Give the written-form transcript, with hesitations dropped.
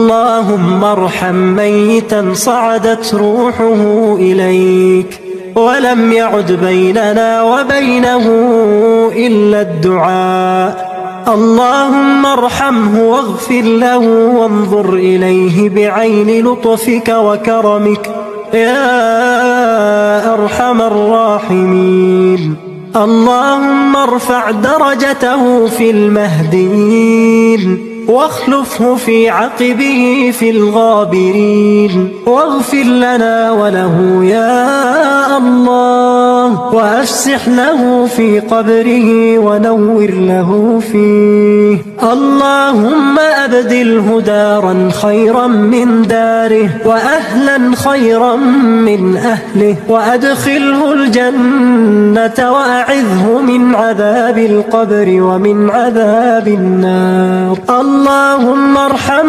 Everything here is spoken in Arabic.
اللهم ارحم ميتا صعدت روحه إليك ولم يعد بيننا وبينه إلا الدعاء. اللهم ارحمه واغفر له وانظر إليه بعين لطفك وكرمك يا أرحم الراحمين. اللهم ارفع درجته في المهديين واخلفه في عقبه في الغابرين، واغفر لنا وله يا الله، وأفسح له في قبره ونور له فيه. اللهم أبدله دارا خيرا من داره وأهلا خيرا من أهله، وأدخله الجنة وأعذه من عذاب القبر ومن عذاب النار. اللهم ارحم